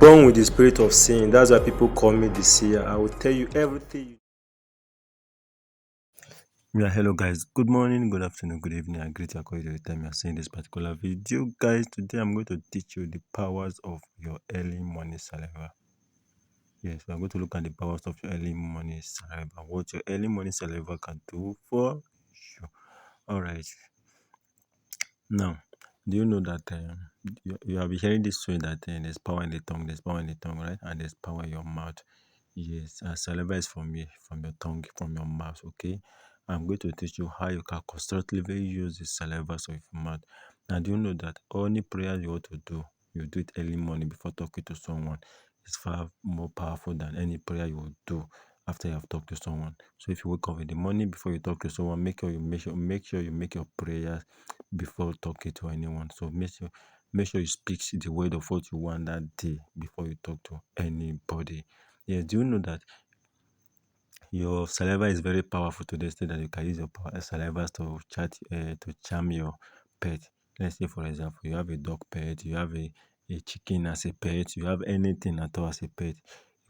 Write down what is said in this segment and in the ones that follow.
born with the spirit of sin. That's why people call me the seer. I will tell you everything. Yeah, hello guys. Good morning, good afternoon, good evening. I greet you according to the time you're seeing this particular video. Guys, today I'm going to teach you the powers of your early morning saliva. Yes, we're going to look at the powers of your early morning saliva. What your early morning saliva can do for you. Alright. Now, do you know that you have been hearing this way that there's power in the tongue, right? And there's power in your mouth. Yes, saliva is from your tongue, from your mouth, okay? I'm going to teach you how you can constructively use the saliva of your mouth. Now, do you know that any prayer you want to do, you do it early morning before talking to someone. It's far more powerful than any prayer you will do after you have talked to someone. So if you wake up in the morning before you talk to someone, make sure you make your prayers before talking to anyone. So make sure you speak the word of what you want that day before you talk to anybody. Yes, do you know that your saliva is very powerful to the extent that you can use your saliva to charm your pet? Let's say, for example, you have a dog pet, you have a chicken as a pet, you have anything at all as a pet,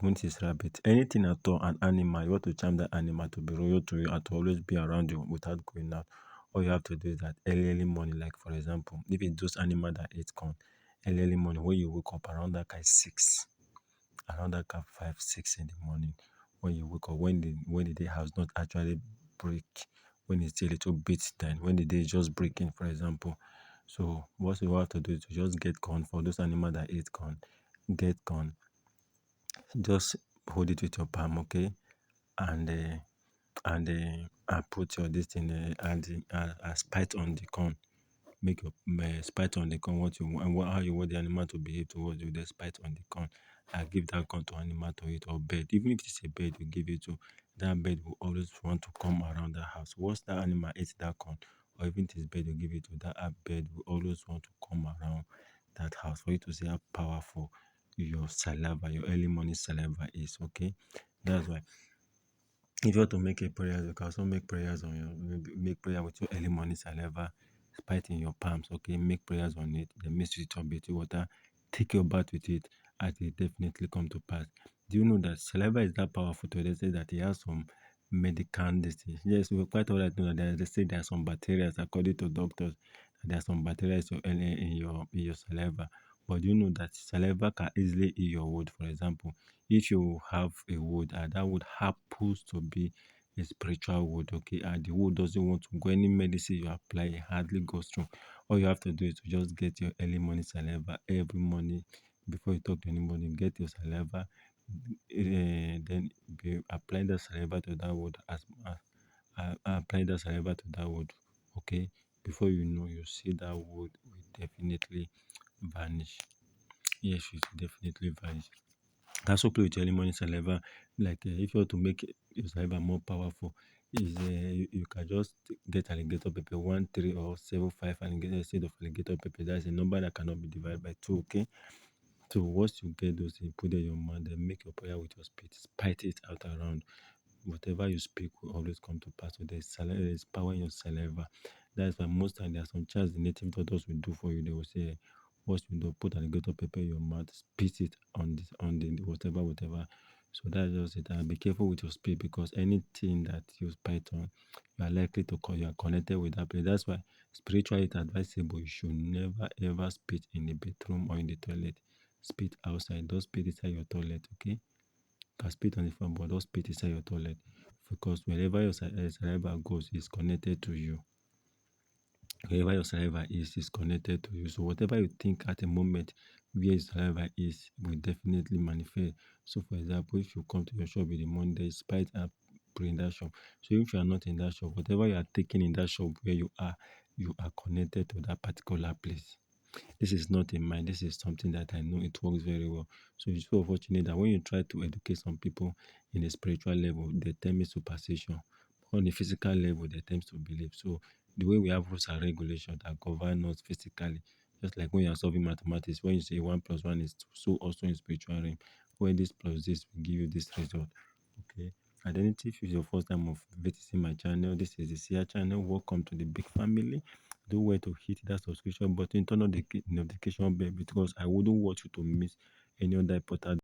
even if it's rabbit, anything at all, an animal, you want to charm that animal to be loyal to you and to always be around you without going out. All you have to do is that early morning, like for example, if it's those animals that eat corn, early morning when you wake up around that kind 6, around that kind 5, 6 in the morning, when you wake up, when the day has not actually break, when it's a little bit then, when the day is just breaking, for example. So what you have to do is to just get corn. For those animals that eat corn, get corn, just hold it with your palm, okay, and put your this thing and spite on the corn. Make your spite on the corn what you want and how you want the animal to behave towards you. The spite on the corn. I give that corn to animal to eat, or bird. Even if it's a bird, you give it to that bird will always want to come around the house. Once that animal eats that corn, or even if it's bird, you give it to that bird will always want to come around that house for you to see how powerful your saliva, your early morning saliva is. Okay, that's why if you want to make a prayer, you can also make prayers on make prayer with your early morning saliva, spite in your palms. Okay, make prayers on it. Then mix it with your baby water. Take your bath with it, and it definitely come to pass. Do you know that saliva is that powerful to they say that it has some medical disease? Yes, we're quite all right know that they say there are some bacteria, according to doctors, that there are some bacteria in your saliva. But do you know that saliva can easily eat your wood? For example, if you have a wood and that wood happens to be a spiritual wood, okay, and the wood doesn't want to go, any medicine you apply, it hardly goes through. All you have to do is to just get your early morning saliva every morning before you talk to anybody. Get your saliva, then be applying the saliva to that wood applying the saliva to that wood, okay. Before you know, you see that wood will definitely vanish. Yes, it will definitely vanish. Also play with your early morning saliva. Like if you want to make your saliva more powerful, is you can just get alligator pepper 1, 3, or 7, 5 alligator instead of alligator pepper. That's a number that cannot be divided by 2. Okay. So once you get those, you put them in your mouth, then make your prayer with your spit. Spite it out around. Whatever you speak will always come to pass. So there's power in your saliva. That's why most times there are some chants the native doctors will do for you. They will say, what you do, put alligator pepper in your mouth, spit it on the whatever. So that's just it. And be careful with your spit, because anything that you spit on, you are likely to call, you are connected with that place. That's why spiritually it's advisable. You should never ever spit in the bedroom or in the toilet. Spit outside. Don't spit inside your toilet, okay? Can spit on the floor, but don't spit inside your toilet, because wherever your saliva goes is connected to you. Wherever your saliva is connected to you. So whatever you think at a moment where your saliva is will definitely manifest. So for example, if you come to your shop in the morning, there is spite up in that shop. So if you are not in that shop, whatever you are taking in that shop where you are connected to that particular place. This is not in mind. This is something that I know it works very well. So it's so fortunate that when you try to educate some people in a spiritual level, they tend me superstition. On a physical level, they tend to believe. So the way we have rules and regulations that govern us physically, just like when you are solving mathematics, when you say 1 plus 1 is 2, so also in spiritual realm, when this plus this will give you this result. Okay. And then if it's your first time of visiting my channel, this is the Sia channel. Welcome to the big family. Do where to hit that subscription button, turn on the notification bell, because I wouldn't want you to miss any other important